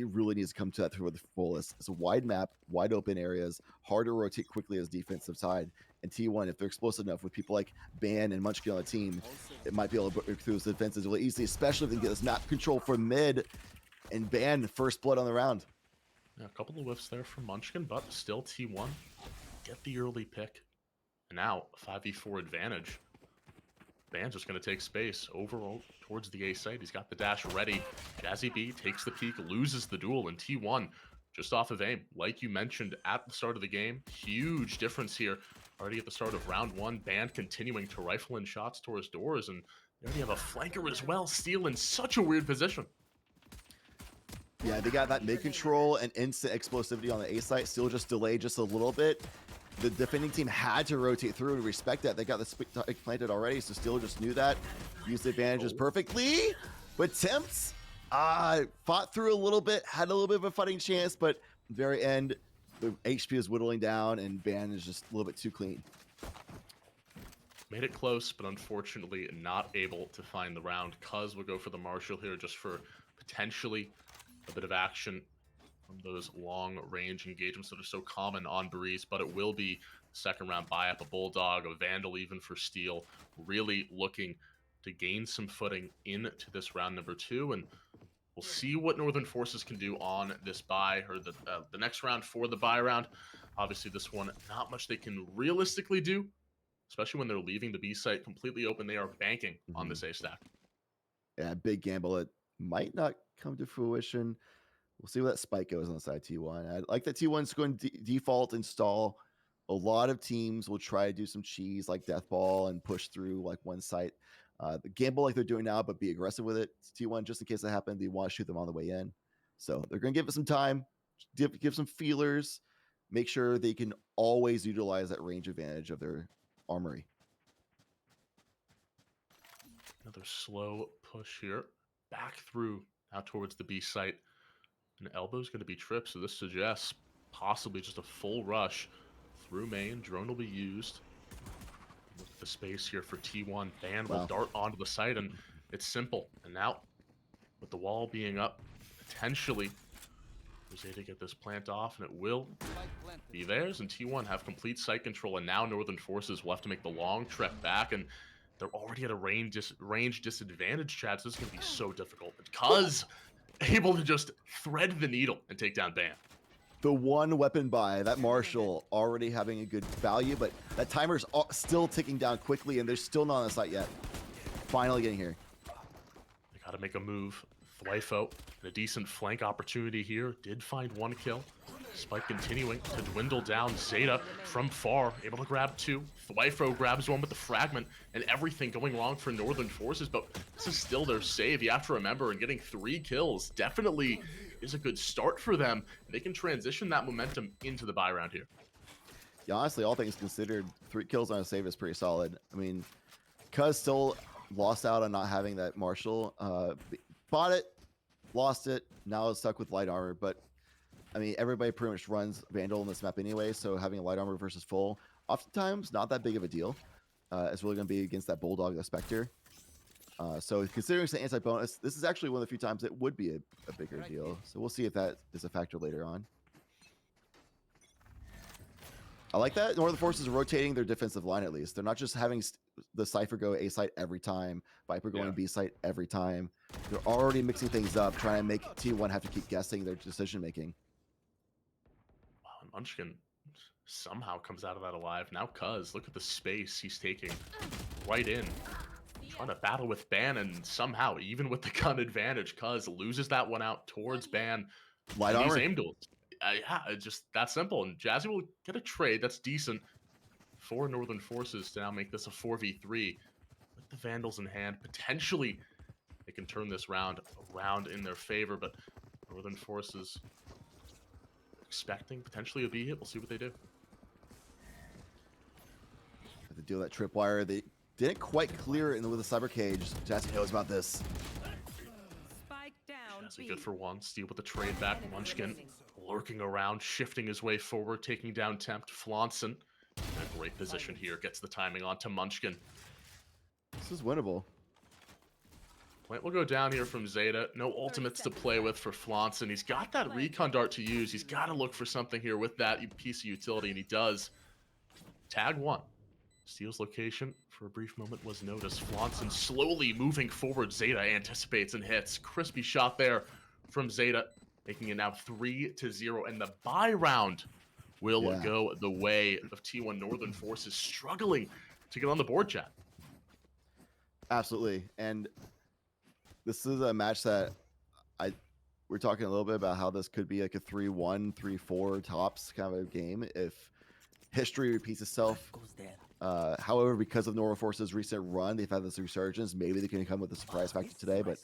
he really needs to come to that through with the fullest. It's a wide map, wide open areas, hard to rotate quickly as defensive side. And T1, if they're explosive enough with people like Ban and Munchkin on the team, it might be able to break through his defenses really easily, especially if they can get this map control from mid and Ban first blood on the round. Yeah, a couple of whiffs there from Munchkin, but still T1 get the early pick. And now 5v4 advantage. Ban's just going to take space over towards the A site. He's got the dash ready. Jazzy B takes the peek, loses the duel, and T1 just off of aim. Like you mentioned at the start of the game, huge difference here. Already at the start of round one, Ban continuing to rifle in shots towards doors, and they already have a flanker as well, Steel in such a weird position. Yeah, they got that mid control and instant explosivity on the A site, still just delayed just a little bit. The defending team had to rotate through and respect that. They got the spike planted already, so Steel just knew that. Used the advantages perfectly, but Temps fought through a little bit, had a little bit of a fighting chance, but at the very end, the HP is whittling down and Ban is just a little bit too clean. Made it close, but unfortunately not able to find the round. Cuz will go for the Marshall here just for potentially a bit of action from those long-range engagements that are so common on Breeze, but it will be second round buy-up, a Bulldog, a Vandal even for Steel, really looking to gain some footing into this round number 2, and we'll see what Northern Forces can do on this buy, or the next round for the buy round. Obviously, this one, not much they can realistically do, especially when they're leaving the B site completely open. They are banking on this A stack. Yeah, big gamble. It might not come to fruition. We'll see where that spike goes on the side T1. I like that T1's going to default install. A lot of teams will try to do some cheese like Deathball and push through like one site. The gamble like they're doing now, but be aggressive with it. T1, just in case that happens, they want to shoot them on the way in. So they're going to give it some time, give some feelers, make sure they can always utilize that range advantage of their armory. Another slow push here, back through now towards the B site. And Elbow's going to be tripped, so this suggests possibly just a full rush through main. Drone will be used. Look at the space here for T1. Ban will dart onto the site, and it's simple. And now, with the wall being up, potentially, Rosé to get this plant off, and it will be theirs. And T1 have complete site control, and now Northern Forces will have to make the long trek back, and they're already at a range disadvantage, Chad, so this is going to be so difficult. Because able to just thread the needle and take down Ban. The one weapon buy, that Marshall already having a good value, but that timer's still ticking down quickly, and they're still not on the site yet. Finally getting here. They got to make a move. Thwyfo, a decent flank opportunity here. Did find one kill. Spike continuing to dwindle down. Zeta from far, able to grab 2. Thwyfo grabs 1 with the fragment, and everything going wrong for Northern Forces, but this is still their save. You have to remember, and getting 3 kills definitely is a good start for them. They can transition that momentum into the buy round here. Yeah, honestly, all things considered, 3 kills on a save is pretty solid. I mean, Cuz still lost out on not having that Marshall. Bought it, lost it, now it's stuck with light armor, but I mean, everybody pretty much runs Vandal in this map anyway, so having a light armor versus full, oftentimes not that big of a deal. It's really going to be against that Bulldog, the Spectre. So considering it's an anti-bonus, this is actually one of the few times it would be a bigger deal. So we'll see if that is a factor later on. I like that Northern Forces are rotating their defensive line at least. They're not just having the Cypher go A site every time, Viper going B site every time. They're already mixing things up, trying to make T1 have to keep guessing their decision making. Wow, and Munchkin somehow comes out of that alive. Now Cuz, look at the space he's taking right in. Trying to battle with Ban, and somehow, even with the gun advantage, Cuz loses that one out towards Ban. Light armor. These aim duels. Yeah, it's just that simple. And Jazzy will get a trade that's decent for Northern Forces to now make this a 4v3 with the Vandals in hand. Potentially, they can turn this round around in their favor, but Northern Forces expecting potentially a B hit. We'll see what they do. Have to deal with that tripwire. They didn't quite clear it with the cyber cage. Jazzy knows about this. Jazzy good for 1. Steel with the trade back. Munchkin lurking around, shifting his way forward, taking down Tempt. Flaunson in a great position here. Gets the timing onto Munchkin. This is winnable. Plant will go down here from Zeta. No ultimates to play with for Flaunson. He's got that recon dart to use. He's got to look for something here with that piece of utility, and he does. Tag 1. Steel's location for a brief moment was noticed. Flaunson slowly moving forward. Zeta anticipates and hits. Crispy shot there from Zeta, making it now 3-0. And the buy round will go the way of T1 Northern Forces, struggling to get on the board, chat. Absolutely. And this is a match that we're talking a little bit about how this could be like a 3-1, 3-4 tops kind of a game if history repeats itself. However, because of Northern Forces' recent run, they've had this resurgence. Maybe they can come with a surprise factor today, but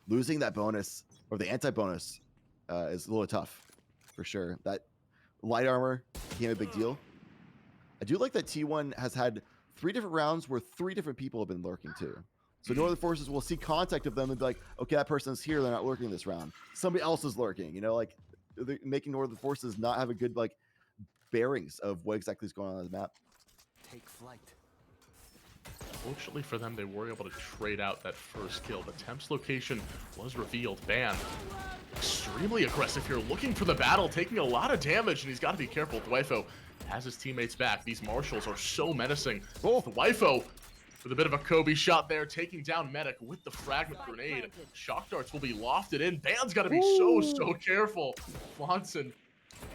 losing that bonus or the anti-bonus is a little tough for sure. That light armor became a big deal. I do like that T1 has had 3 different rounds where 3 different people have been lurking too. So Northern Forces will see contact of them and be like, okay, that person's here. They're not lurking this round. Somebody else is lurking. You know, like they're making Northern Forces not have a good like bearings of what exactly is going on the map. Take flight. Fortunately for them, they were able to trade out that first kill. The Temp's location was revealed. Ban, extremely aggressive here, looking for the battle, taking a lot of damage, and he's got to be careful. Dwifo has his teammates back. These marshals are so menacing. Oh, Dwifo with a bit of a Kobe shot there, taking down Medic with the fragment grenade. Shock darts will be lofted in. Ban's got to be so careful. Flaunson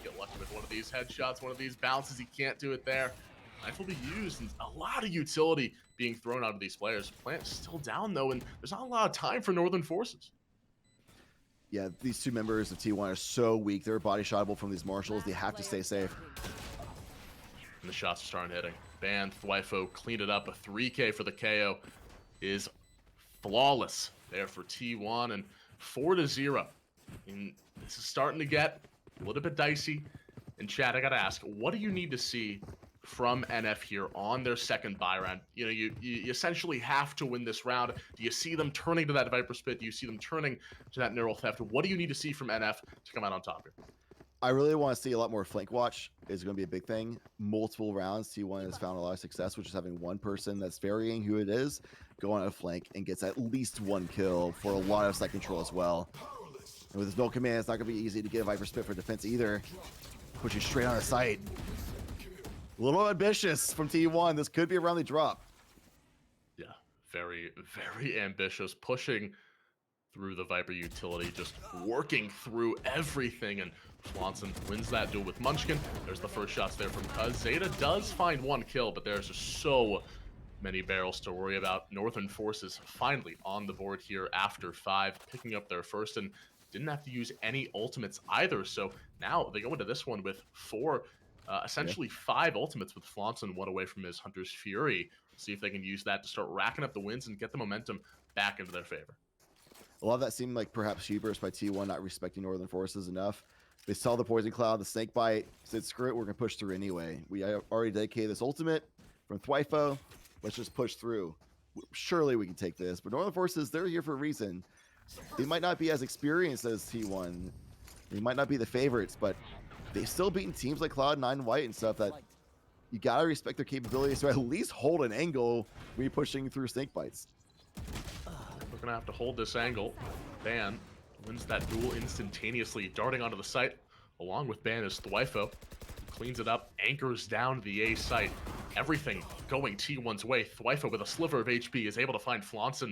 get lucky with one of these headshots, one of these bounces. He can't do it there. Knife will be used, and a lot of utility being thrown out of these players. Plant still down, though, and there's not a lot of time for Northern Forces. Yeah, these 2 members of T1 are so weak. They're body shotable from these marshals. They have to stay safe. And the shots are starting hitting. Ban, Dwifo cleaned it up. A 3K for the KO is flawless there for T1, and 4-0. And this is starting to get a little bit dicey. And Chad, I gotta ask, what do you need to see from NF here on their second buy round? You know, you essentially have to win this round. Do you see them turning to that Viper Spit? Do you see them turning to that Neural Theft? What do you need to see from NF to come out on top here? I really want to see a lot more flank watch. Is going to be a big thing. Multiple rounds. T1 has found a lot of success, which is having one person that's varying who it is go on a flank and gets at least 1 kill for a lot of site control as well. And with his build command, it's not going to be easy to get a Viper Spit for defense either. Pushing straight on a site. A little ambitious from T1. This could be a round they drop. Yeah, very ambitious. Pushing through the Viper utility, just working through everything, and Flaunson wins that duel with Munchkin. There's the first shots there from Cuz. Zeta does find 1 kill, but there's just so many barrels to worry about. Northern Forces finally on the board here after 5, picking up their first, and didn't have to use any ultimates either. So now they go into this one with 4, essentially 5 ultimates, with Flaunson 1 away from his Hunter's Fury. See if they can use that to start racking up the wins and get the momentum back into their favor. A lot of that seemed like perhaps Sheepers by T1 not respecting Northern Forces enough. They saw the Poison Cloud, the Snake Bite, said, screw it, we're going to push through anyway. We already dedicated this ultimate from Dwifo. Let's just push through. Surely we can take this. But Northern Forces, they're here for a reason. They might not be as experienced as T1. They might not be the favorites, but they've still beaten teams like Cloud9 White and stuff that you got to respect their capabilities to at least hold an angle when you're pushing through Snake Bites. We're going to have to hold this angle. Ban wins that duel instantaneously, darting onto the site. Along with Ban is Dwifo. Cleans it up, anchors down the A site. Everything going T1's way. Dwifo with a sliver of HP is able to find Flaunson.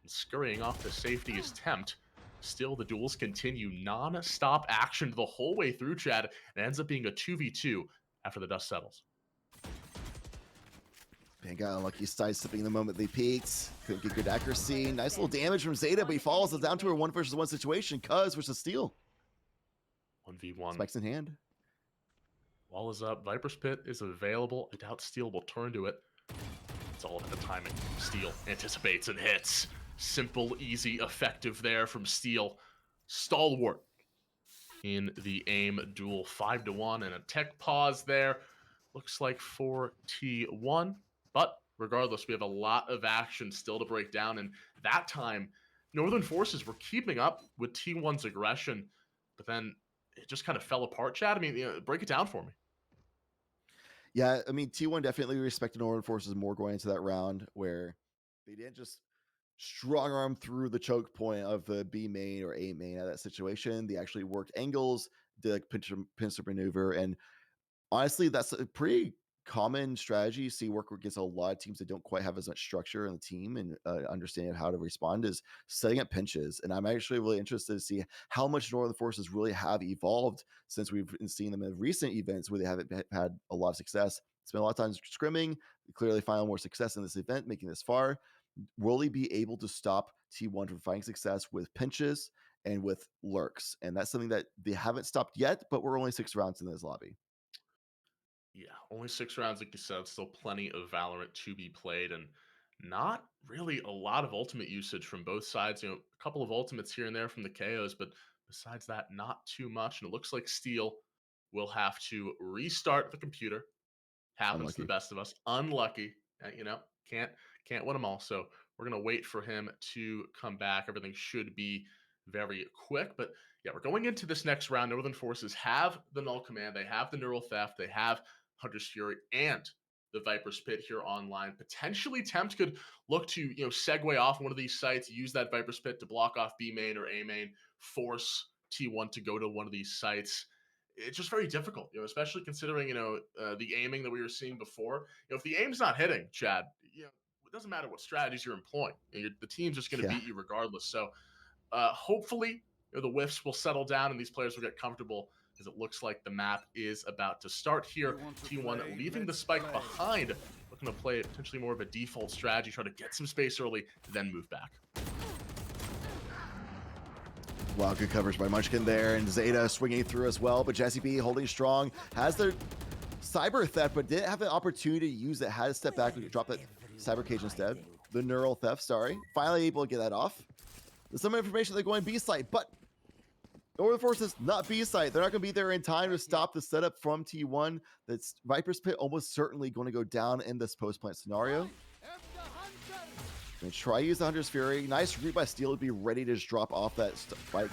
And scurrying off to safety is Tempt. Still, the duels continue. Non-stop action the whole way through, Chad. And ends up being a 2v2 after the dust settles. Ban got unlucky sidestepping the moment they peeked. Couldn't get good accuracy. Nice little damage from Zeta, but he falls down to a 1 versus 1 situation. Cuz versus Steel. 1v1. Spikes in hand. Wall is up. Viper's Pit is available. I doubt Steel will turn to it. It's all about the timing. Steel anticipates and hits. Simple, easy, effective there from Steel. Stalwart in the aim duel. 5-1 and a tech pause there. Looks like for T1. But regardless, we have a lot of action still to break down. And that time, Northern Forces were keeping up with T1's aggression. But then it just kind of fell apart, Chad. I mean, break it down for me. Yeah, I mean, T1 definitely respected Northern Forces more going into that round, where they didn't just strong arm through the choke point of the B main or A main at that situation. They actually worked angles, did like pincer maneuver, and honestly, that's a pretty common strategy you see work against a lot of teams that don't quite have as much structure in the team and understanding of how to respond is setting up pinches. And I'm actually really interested to see how much Northern Forces really have evolved since we've seen them in recent events where they haven't had a lot of success. Spent a lot of time scrimming, clearly finding more success in this event, making this far. Will he be able to stop T1 from finding success with pinches and with lurks? And that's something that they haven't stopped yet, but we're only 6 rounds in this lobby. Yeah, only 6 rounds, like you said, still plenty of Valorant to be played, and not really a lot of ultimate usage from both sides. You know, a couple of ultimates here and there from the KOs, but besides that, not too much. And it looks like Steel will have to restart the computer. Happens to the Unlucky. best of us. Unlucky, you know, can't win them all. So we're gonna wait for him to come back. Everything should be very quick. But yeah, we're going into this next round. Northern Forces have the Null Command, they have the Neural Theft, they have Hunter's Fury, and the Viper's Pit here online. Potentially, Tempt could look to segue off one of these sites, use that Viper's Pit to block off B main or A main, force T1 to go to one of these sites. It's just very difficult, especially considering the aiming that we were seeing before. If the aim's not hitting, Chad, it doesn't matter what strategies you're employing. The team's just going to Yeah. beat you regardless. So hopefully, the whiffs will settle down and these players will get comfortable, because it looks like the map is about to start here. T1 leaving the spike behind, looking to play potentially more of a default strategy, try to get some space early, then move back. Wow, good coverage by Munchkin there, and Zeta swinging through as well, but Jesse B holding strong, has their cyber theft, but didn't have the opportunity to use it, had to step back and drop that cyber cage instead. The neural theft, sorry. Finally able to get that off. There's some information they're going B site, but Northern Forces not B site. They're not going to be there in time to stop the setup from T1. That's Viper's Pit almost certainly going to go down in this post-plant scenario. And try to use the Hunter's Fury. Nice read by Steel to be ready to just drop off that spike.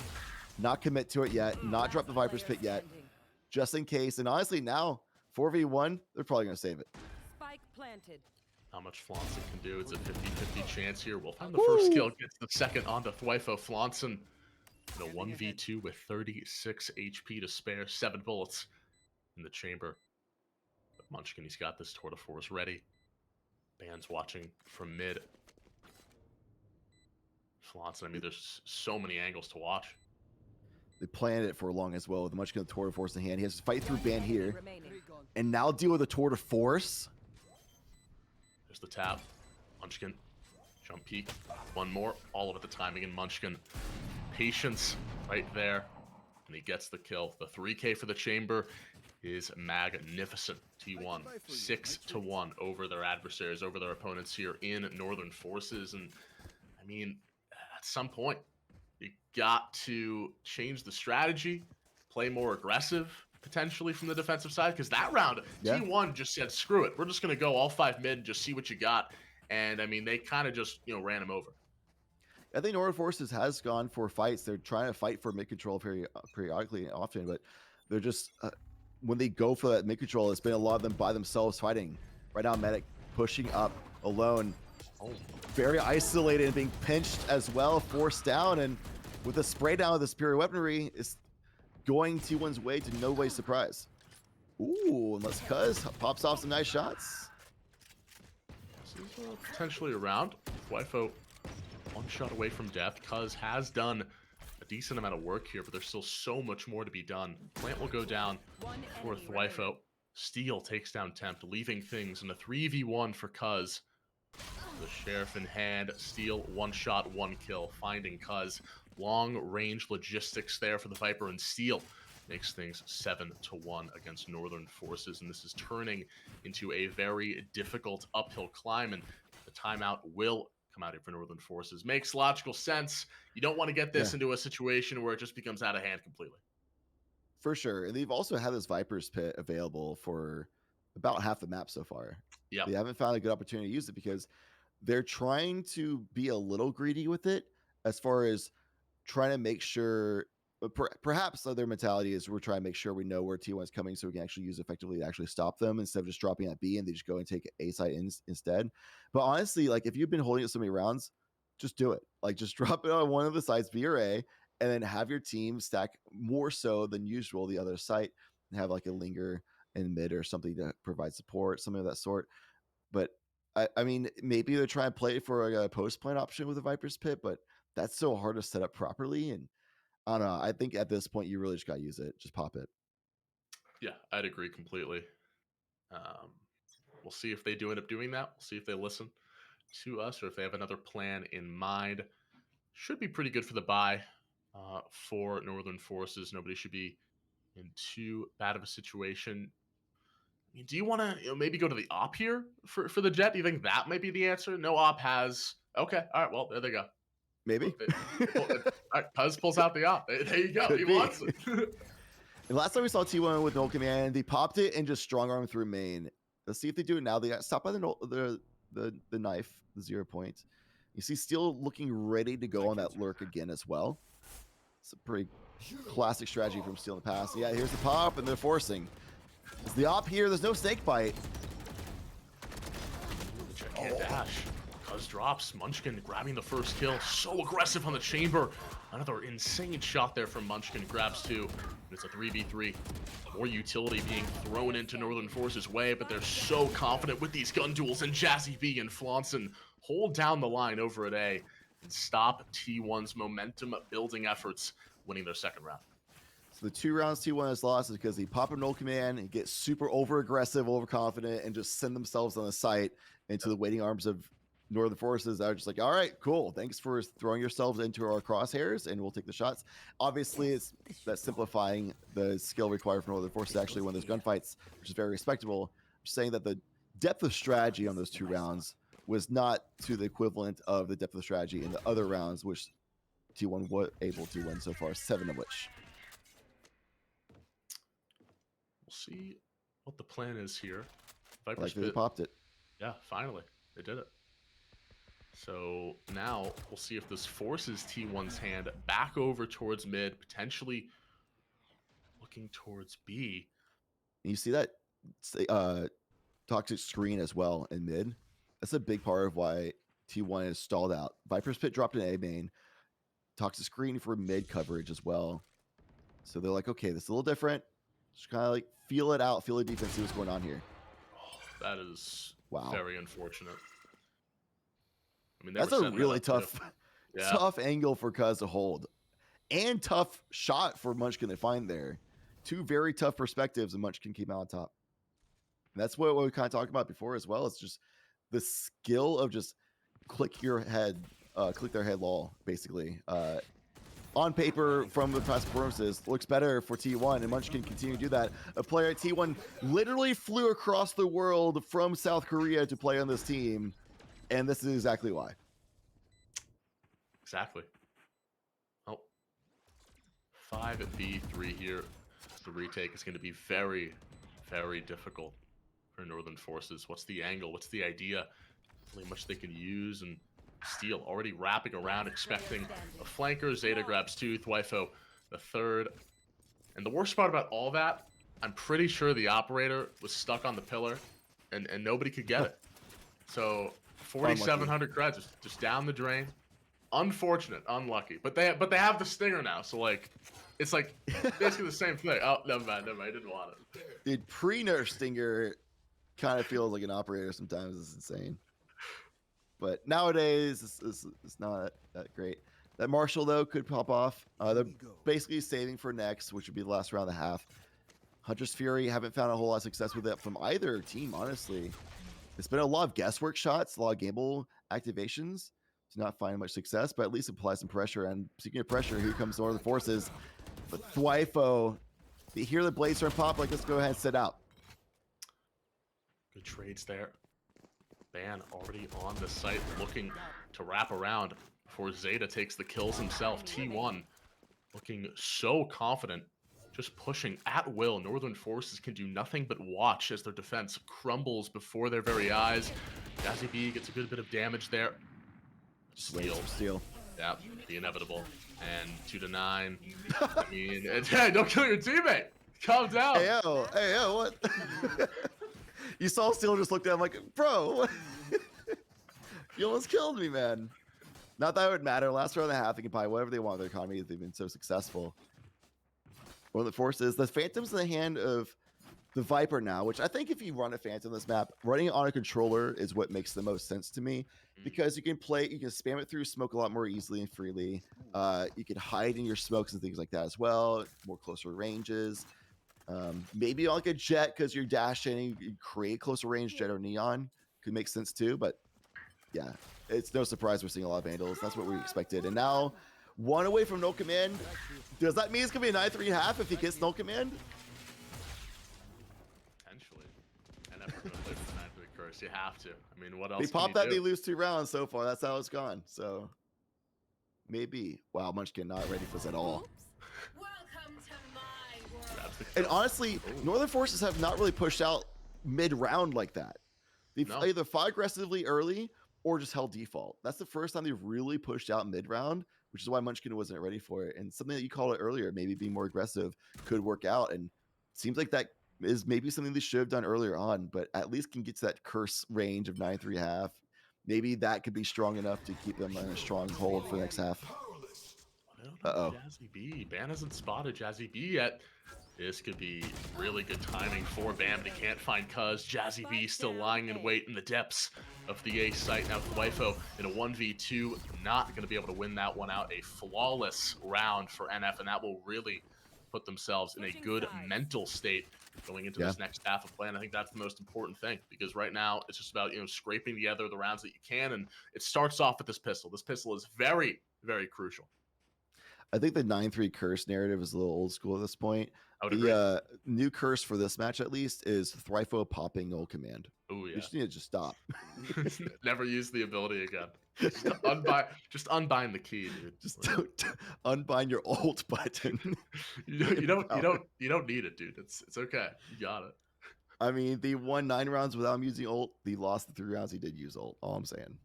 Not commit to it yet. Not drop the Viper's Pit yet. Just in case. And honestly, now, 4v1, they're probably going to save it. Spike planted. How much Flanson can do. It's a 50-50 chance here. We'll find the first kill, gets the second onto Thwifo. Flanson in a 1v2 with 36 HP to spare, 7 bullets in the chamber. But Munchkin, he's got this tour de force ready. Band's watching from mid. Flanson, I mean, there's so many angles to watch. They planned it for long as well with Munchkin the tour de force in hand. He has to fight through Ban here. And now deal with the tour de force. There's the tap. Munchkin. Jump peek. One more. All of it the timing in Munchkin. Patience right there. And he gets the kill. The 3K for the chamber is magnificent. T1 6-1 over their adversaries, over their opponents here in Northern Forces. And I mean, at some point, you got to change the strategy, play more aggressive, potentially from the defensive side, because that round, yeah. T1 just said, screw it. We're just going to go all 5 mid and just see what you got. And I mean, they kind of just, ran him over. I think Northern Forces has gone for fights. They're trying to fight for mid control periodically and often, but they're just, when they go for that mid control, it's been a lot of them by themselves fighting. Right now, Medic pushing up alone. Oh. Very isolated and being pinched as well, forced down, and with a spray down of the superior weaponry, is going T1's way to no way surprise. Ooh, unless Cuz pops off some nice shots. This is potentially a round. Wifo 1 shot away from death. Cuz has done a decent amount of work here, but there's still so much more to be done. Plant will go down for Thwifo. Steel takes down Tempt, leaving things in a 3v1 for Cuz. The Sheriff in hand. Steel 1 shot, 1 kill, finding Cuz. Long range logistics there for the Viper, and Steel makes things 7-1 against Northern Forces, and this is turning into a very difficult uphill climb, and the timeout will come out here for Northern Forces. Makes logical sense. You don't want to get this into a situation where it just becomes out of hand completely. For sure. And they've also had this Viper's Pit available for about half the map so far. Yeah, they haven't found a good opportunity to use it because they're trying to be a little greedy with it as far as trying to make sure, perhaps their mentality is we're trying to make sure we know where T1 is coming so we can actually use effectively to actually stop them instead of just dropping at B and they just go and take A side instead. But honestly, like if you've been holding it so many rounds, just do it. Like, just drop it on one of the sites, B or A, and then have your team stack more so than usual the other site, and have like a linger in mid or something to provide support, something of that sort. But I mean, maybe they're trying to play for a post plant option with a Viper's Pit, but that's so hard to set up properly. And I don't know. I think at this point, you really just got to use it. Just pop it. Yeah, I'd agree completely. We'll see if they do end up doing that. We'll see if they listen to us or if they have another plan in mind. Should be pretty good for the buy for Northern Forces. Nobody should be in too bad of a situation. I mean, do you want to maybe go to the op here for the Jet? Do you think that might be the answer? No op has. Okay, all right. Well, there they go. Maybe. All right, Puz pulls out the op. There you go. Could He be. wants it. And last time we saw T1 with no command, they popped it and just strong arm through main. Let's see if they do it now. They got stopped by the knife, the 0 point. You see Steel looking ready to go on that lurk again as well. It's a pretty classic strategy from Steel in the past. Yeah, here's the pop, and they're forcing. It's the op here. There's no snake bite. Check hand dash. Cuz drops. Munchkin grabbing the first kill. So aggressive on the chamber. Another insane shot there from Munchkin. Grabs two. It's a 3v3. More utility being thrown into Northern Forces' way, but they're so confident with these gun duels. And Jazzy B and Flaunson hold down the line over at A and stop T1's momentum building efforts, winning their second round. So the 2 rounds T1 has lost is because he pop a null command and get super over aggressive, overconfident, and just send themselves on the site into the waiting arms of Northern Forces. That are just like, all right, cool. Thanks for throwing yourselves into our crosshairs, and we'll take the shots. Obviously, it's that simplifying the skill required for Northern Forces to actually win those gunfights, which is very respectable. I'm just saying that the depth of strategy on those 2 rounds was not to the equivalent of the depth of strategy in the other rounds, which T1 was able to win so far, 7 of which. We'll see what the plan is here. Viper's like they popped it. Yeah, finally. They did it. So now we'll see if this forces T1's hand back over towards mid, potentially looking towards B. And you see that toxic screen as well in mid. That's a big part of why T1 is stalled out. Viper's Pit dropped an A main. Toxic screen for mid coverage as well. So they're like, okay, this is a little different. Just kind of like feel it out, feel the defense, see what's going on here. Oh, that is wow. Very unfortunate. I mean, that's a really tough, tough angle for Cuz to hold, and tough shot for Munchkin to find there. 2 very tough perspectives, and Munchkin came out on top. And that's what we kind of talked about before as well. It's just the skill of just click their head lol, basically. On paper, from the past performances, looks better for T1, and Munchkin continue to do that. A player at T1 literally flew across the world from South Korea to play on this team, and this is exactly why. Exactly. Oh, 5v3 here. The retake is going to be very, very difficult for Northern Forces. What's the angle? What's the idea? Really much they can use, and Steel already wrapping around, expecting a flanker. Zeta grabs 2, Thwifo the 3rd. And the worst part about all that, I'm pretty sure the operator was stuck on the pillar, and nobody could get it. So 4,700 creds just down the drain. Unfortunate, unlucky. But they have the stinger now, so like it's like basically the same thing. Oh, never mind. I didn't want it. Dude, pre-nerf stinger kind of feels like an operator sometimes. It's insane. But nowadays, it's not that great. That Marshall, though, could pop off. They're basically saving for next, which would be the last round and a half. Hunter's Fury, haven't found a whole lot of success with it from either team, honestly. It's been a lot of guesswork shots, a lot of gamble activations to not find much success, but at least apply some pressure. And speaking of pressure, here comes Northern Forces. But Thwifo, they hear the Blaze turn pop, like, let's go ahead and sit out. Good trades there. Ban already on the site, looking to wrap around before Zeta takes the kills himself. T1 looking so confident, just pushing at will. Northern Forces can do nothing but watch as their defense crumbles before their very eyes. Jazzy B gets a good bit of damage there. Steal. Yeah, the inevitable. And 2-9. I mean, hey, don't kill your teammate. Calm down. Hey, yo, what? You saw Steel just looked at him like, bro, you almost killed me, man. Not that it would matter. Last round and a half, they can buy whatever they want with their economy. They've been so successful. One of the forces, the Phantom's in the hand of the Viper now, which I think if you run a Phantom this map, running it on a controller is what makes the most sense to me, because you can spam it through smoke a lot more easily and freely. You can hide in your smokes and things like that as well, more closer ranges. Maybe like a jet, because you're dashing, you create closer range jet or neon could make sense too, but yeah, it's no surprise we're seeing a lot of Vandals. That's what we expected. And now, one away from no command. Does that mean it's going to be a 9-3-1/2 if he gets no command? Potentially. And if we're going to play for the 9-3 curse, you have to. I mean, what else They can pop you that, do? they lose 2 rounds so far. That's how it's gone. So, maybe. Wow, Munchkin not ready for this at all. Welcome to my world. Grabs the And kill. honestly, Ooh. Northern Forces have not really pushed out mid-round like that. They've No. either fought aggressively early or just held default. That's the first time they've really pushed out mid-round, which is why Munchkin wasn't ready for it. And something that you called it earlier, maybe being more aggressive, could work out. And it seems like that is maybe something they should have done earlier on, but at least can get to that curse range of 9-3-1/2. Maybe that could be strong enough to keep them in a strong hold for the next half. I don't know, Uh-oh. Jazzy B. Ban hasn't spotted Jazzy B yet. This could be really good timing for Bam, but he can't find Cuz. Jazzy B still lying in wait in the depths of the A site. Now Qualifier in a 1v2, not going to be able to win that one out. A flawless round for NF, and that will really put themselves in a good mental state going into this next half of play. And I think that's the most important thing, because right now it's just about, scraping together the rounds that you can, and it starts off with this pistol. This pistol is very, very crucial. I think the 9-3 curse narrative is a little old school at this point. I would agree. The new curse for this match, at least, is Thryfo popping null command. Oh yeah. You just need to just stop. Never use the ability again. Just unbind the key, dude. Just don't unbind your ult button. you don't need it, dude. It's okay. You got it. I mean, they won 9 rounds without him using ult. They lost the 3 rounds he did use ult. All I'm saying.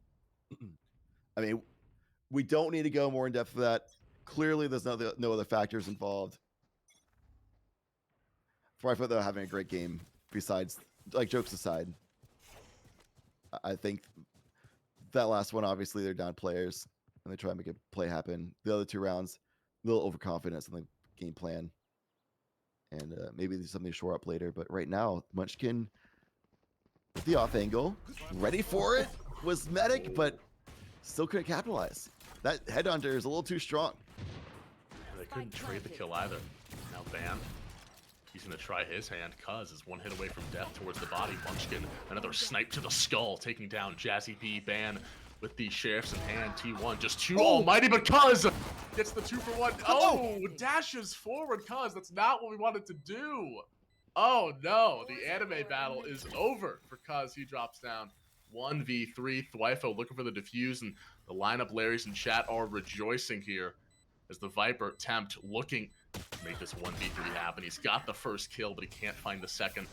I mean, we don't need to go more in depth for that. Clearly, there's no other factors involved. Thryfo, though, having a great game. Besides, like, jokes aside, I think that last one, obviously, they're down players and they try to make a play happen. The other 2 rounds, a little overconfidence in the game plan, and maybe there's something to shore up later. But right now, Munchkin with the off angle, ready for it, was medic, but still couldn't capitalize. That headhunter is a little too strong. They couldn't trade the kill either. Now Bam, he's gonna try his hand. Cuz is 1 hit away from death towards the body. Munchkin, another snipe to the skull, taking down Jazzy B. Ban with the sheriffs in hand. T1 just too almighty, but Cuz gets the 2-for-1. Oh, dashes forward. Cuz, that's not what we wanted to do. Oh no, the anime battle is over for Cuz. He drops down 1v3. Thwyfo looking for the defuse, and the lineup Larrys in chat are rejoicing here as the Viper Tempt looking to make this 1v3 happen. He's got the first kill, but he can't find the second.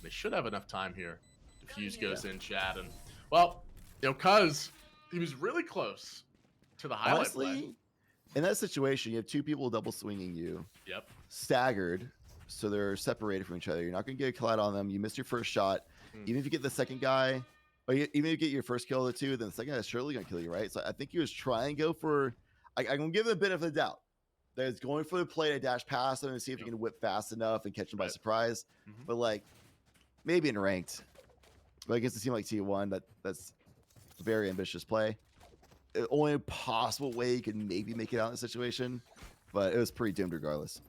They should have enough time here. Defuse goes in, chat, and well, Cuz, he was really close to the highlight Honestly, play. in that situation, you have 2 people double swinging you, Yep. staggered, so they're separated from each other. You're not going to get a kill out on them. You missed your first shot. Even if you get the second guy, or even if you get your first kill of the 2, then the second guy is surely going to kill you, right? So I think he was trying to go for, I'm going to give him a bit of the doubt. That he's going for the play to dash past him and see if he can whip fast enough and catch him by surprise. But like, maybe in ranked. But against a team like T1, that's a very ambitious play. The only possible way you could maybe make it out in the situation, but it was pretty doomed regardless.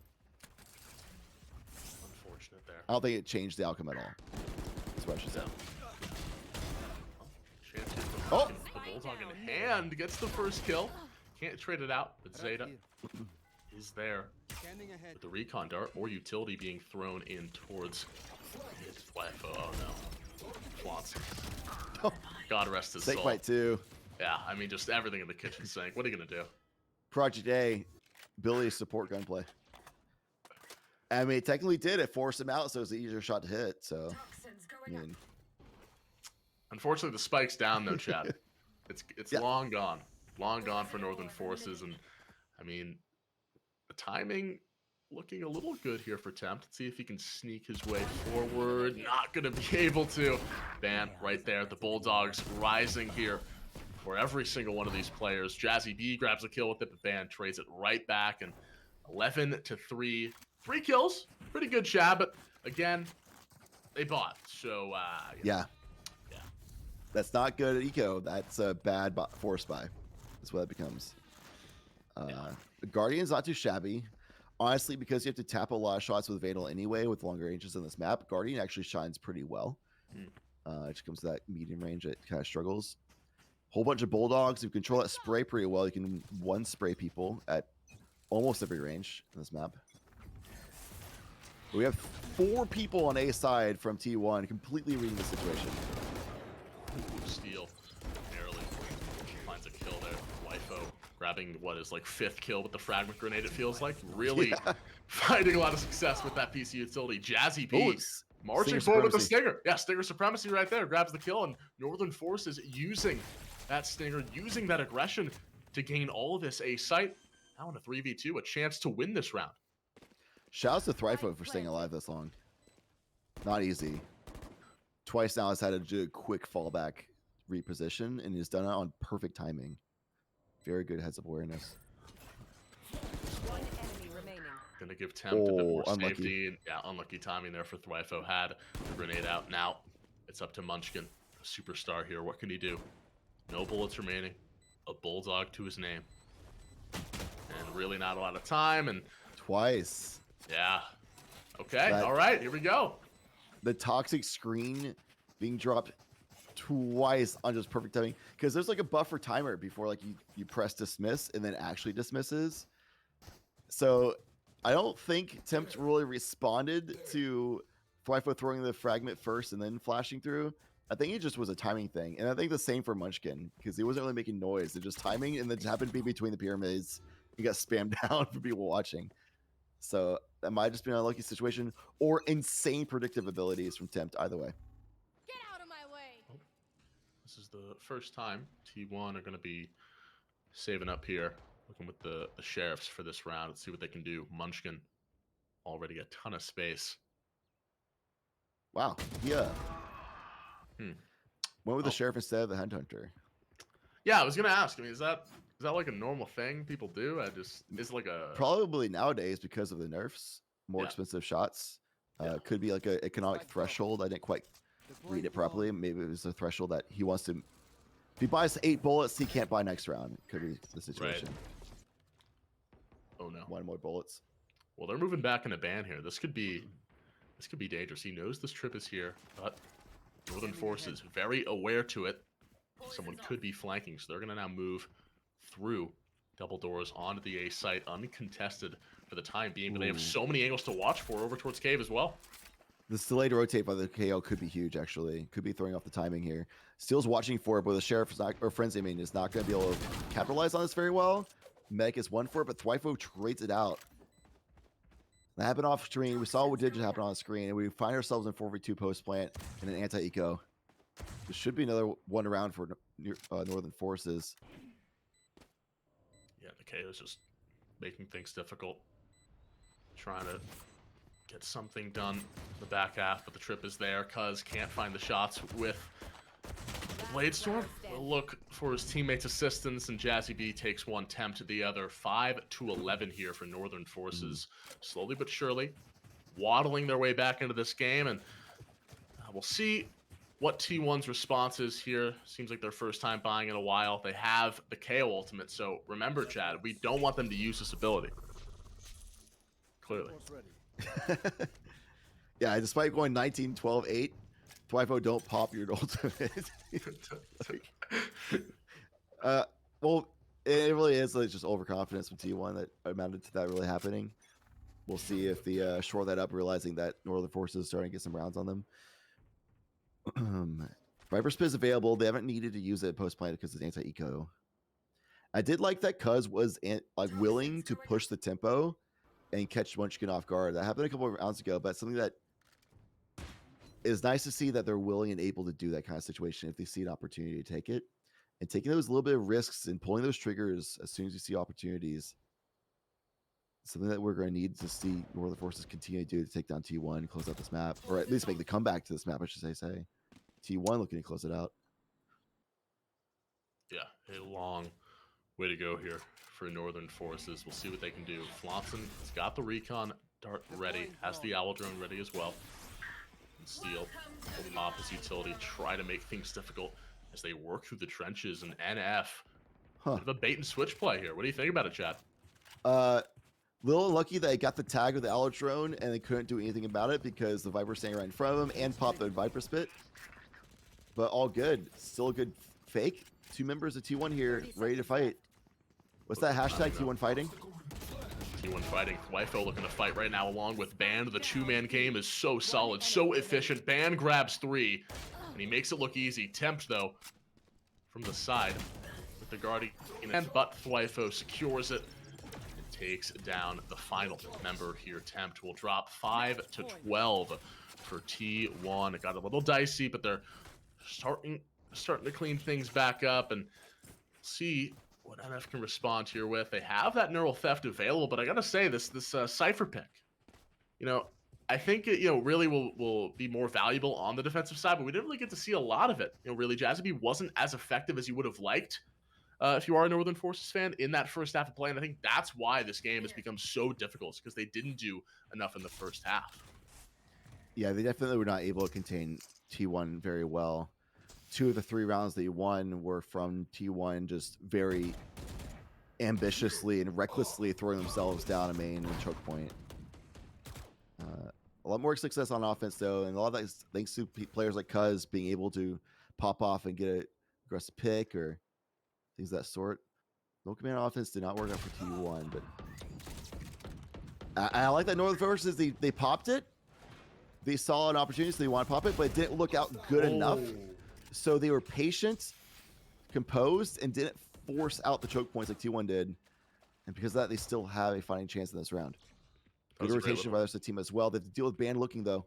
Unfortunate there. I don't think it changed the outcome at all. That's what I should say. Chance here for Oh! Munchkin. The Bulldog in hand gets the first kill. Can't trade it out, but Zeta is there with the recon dart or utility being thrown in towards his Thwyfo. Oh no. Flauncing. God rest his Snake soul. Bite 2. Yeah, I mean, just everything in the kitchen sink. What are you going to do? Project A, Billy's support gunplay. I mean, it technically did. It forced him out, so it's an easier shot to hit. So, I mean, Unfortunately, the spike's down, though, Chad. It's long gone. Long gone for Northern Forces. And, I mean, the timing looking a little good here for Tempt. Let's see if he can sneak his way forward. Not going to be able to. Ban right there. The Bulldogs rising here for every single one of these players. Jazzy B grabs a kill with it, but Ban trades it right back, and 11-3. 3 kills, pretty good shab, but again, they bought. So, Yeah. Yeah. That's not good at eco. That's a bad force buy. That's what it becomes. The Guardian's not too shabby. Honestly, because you have to tap a lot of shots with Vandal anyway, with longer ranges on this map, Guardian actually shines pretty well. It just comes to that medium range, it kind of struggles. Whole bunch of Bulldogs who control that spray pretty well. You can one spray people at almost every range in this map. We have 4 people on A side from T1 completely reading the situation. Ooh, steal. Narrowly finds a kill there. Wifo grabbing what is like 5th kill with the fragment grenade, it feels like. Really finding a lot of success with that PC utility. Jazzy B marching forward with the Stinger. Yeah, Stinger supremacy right there. Grabs the kill, and Northern Forces using that Stinger, using that aggression to gain all of this A site. Now in a 3v2, a chance to win this round. Shouts to Thryfo for staying alive this long. Not easy. Twice now has had to do a quick fallback reposition, and he's done it on perfect timing. Very good heads-up awareness. One enemy remaining. Gonna give Tempt a bit more unlucky. safety. And, yeah, unlucky timing there for Thryfo. Had the grenade out. Now it's up to Munchkin, a superstar here. What can he do? No bullets remaining. A Bulldog to his name. And really not a lot of time. And Twice. yeah. Okay. All right. Here we go. The toxic screen being dropped twice on just perfect timing, because there's like a buffer timer before like you press dismiss and then actually dismisses. So I don't think Tempt really responded to Thryfo throwing the fragment first and then flashing through. I think it just was a timing thing, and I think the same for Munchkin, because he wasn't really making noise. It just timing, and then it happened to be between the pyramids. He got spammed down for people watching. So that might just be an unlucky situation, or insane predictive abilities from Tempt. Either way. Get out of my way. This is the first time T1 are going to be saving up here, looking with the sheriffs for this round. Let's see what they can do. Munchkin already a ton of space. Wow. Yeah. Went with the sheriff instead of the headhunter. Yeah, I was gonna ask. I mean, is that like a normal thing people do? Is like a Probably nowadays because of the nerfs, more Yeah. expensive shots. Yeah. Could be like an economic threshold. I didn't quite read it properly. Maybe it was a threshold that he wants to. If he buys 8 bullets, he can't buy next round. Could be the situation. Oh no. 1 more bullets. Well, they're moving back in a ban here. This could be dangerous. He knows this trip is here, but Northern Forces very aware to it. Someone could be flanking, so they're going to now move through double doors onto the A site, uncontested for the time being. But they have so many angles to watch for over towards Cave as well. This delayed rotate by the KO could be huge, actually. Could be throwing off the timing here. Steel's watching for it, but the sheriff is not, or Frenzy, I mean, is not going to be able to capitalize on this very well. Meg is 1 for it, but Thryfo trades it out. That happened off screen. We saw what did just happen on the screen, and we find ourselves in 4v2 post plant and an anti-eco. This should be another one around for Northern Forces. Yeah, the KO is just making things difficult. Trying to get something done in the back half, but the trip is there. Cuz can't find the shots with the Blade Storm. Will look for his teammates' assistance, and Jazzy B takes one Tempt to the other. 5-11 here for Northern Forces. Slowly but surely, waddling their way back into this game, and we'll see what T1's response is here. Seems like their first time buying in a while. They have the KO ultimate, so remember, Chad, we don't want them to use this ability. Clearly. Yeah, despite going 19, 12, 8, Thryfo don't pop your ultimate. Well, it really is like just overconfidence from T1 that amounted to that really happening. We'll see if they shore that up, realizing that Northern Forces is starting to get some rounds on them. Viper Spit is available. They haven't needed to use it post plant because it's anti-eco. I did like that Cuz was like willing to push the tempo and catch Munchkin off guard. That happened a couple of rounds ago, but something that is nice to see that they're willing and able to do that kind of situation if they see an opportunity to take it. And taking those little bit of risks and pulling those triggers as soon as you see opportunities. Something that we're going to need to see Northern Forces continue to do to take down T1 and close out this map. Or at least make the comeback to this map, I should say. T1 looking to close it out. Yeah, A long way to go here for Northern Forces. We'll see what they can do. Flonson has got the recon dart ready, has the owl drone ready as well. And Steel will pop his utility, try to make things difficult as they work through the trenches. And NF, bit of a bait and switch play here. What do you think about it, Chad? Little unlucky that I got the tag with the owl drone and they couldn't do anything about it because the Viper's standing right in front of him and popped the Viper spit. But all good. Still a good fake. 2 members of T1 here, ready to fight. What's that hashtag, T1 fighting? T1 fighting. Thwyfo looking to fight right now along with Band. The 2-man game is so solid, so efficient. Band grabs 3, and he makes it look easy. Tempt, though, from the side with the Guardian. But Thwyfo secures it and takes down the final member here. Tempt will drop 5-12 for T1. It got a little dicey, but they're starting to clean things back up and see what NF can respond here with. They have that neural theft available, but I gotta say this Cypher pick, I think it really will be more valuable on the defensive side, but we didn't really get to see a lot of it. Really, Jazzy wasn't as effective as you would have liked if you are a Northern Forces fan in that first half of play, and I think that's why this game has become so difficult, because they didn't do enough in the first half. Yeah, they definitely were not able to contain T1 very well. 2 of the 3 rounds they won were from T1 just very ambitiously and recklessly throwing themselves down a main and choke point. A lot more success on offense, though, and a lot of that is thanks to players like Cuz being able to pop off and get an aggressive pick or things of that sort. No command offense did not work out for T1, but I like that Northern Forces, they popped it. They saw an opportunity, so they want to pop it, but it didn't look out good enough. So they were patient, composed, and didn't force out the choke points like T1 did. And because of that, they still have a fighting chance in this round. Good rotation by the rest of the team as well. They have to deal with Band looking, though.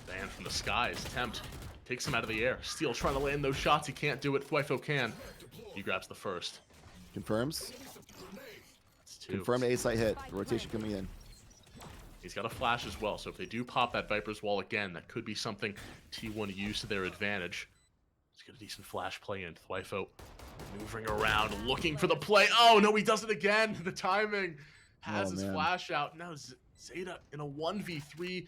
Band from the skies. Tempt takes him out of the air. Steel trying to land those shots. He can't do it. Thwyfo can. He grabs the first. Confirms. That's 2. Confirmed A-site hit. The rotation coming in. He's got a flash as well, so if they do pop that Viper's wall again, that could be something T1 use to their advantage. Let's get a decent flash play in. Thwyfo moving around, looking for the play. Oh, no, he does it again. The timing has his flash out. Now Zeta in a 1v3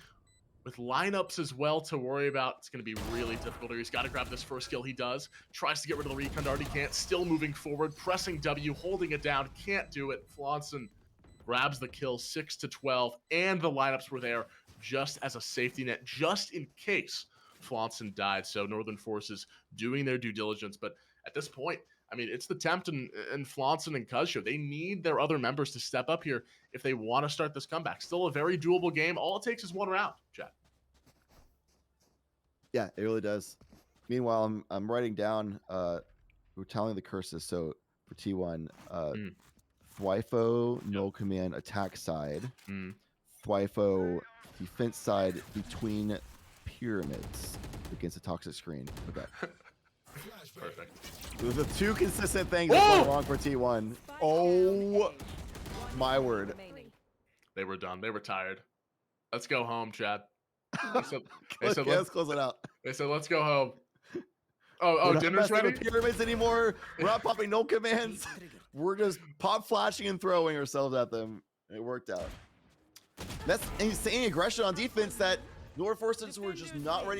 with lineups as well to worry about. It's going to be really difficult here. He's got to grab this first kill. He does. Tries to get rid of the recon dart. He can't. Still moving forward, pressing W, holding it down. Can't do it. Flonson grabs the kill, 6-12, and the lineups were there just as a safety net, just in case Flonson died. So Northern Forces doing their due diligence, but at this point, I mean, it's the Tempt and Flonson and Cuz show. They need their other members to step up here if they want to start this comeback. Still a very doable game. All it takes is 1 round, Chad. Yeah, it really does. Meanwhile, I'm writing down, we're telling the curses. So for T1, Thwyfo, no command, attack side. Thwyfo, defense side between pyramids against a toxic screen. Okay. Perfect. The 2 consistent things that went wrong for T1. Oh, my word. They were done. They were tired. Let's go home, Chad. Let's close it out. They said, let's go home. Oh, dinner's ready? With pyramids anymore. We're not popping no commands. We're just pop flashing and throwing ourselves at them. It worked out. That's insane aggression on defense that Northern Forces were just not ready.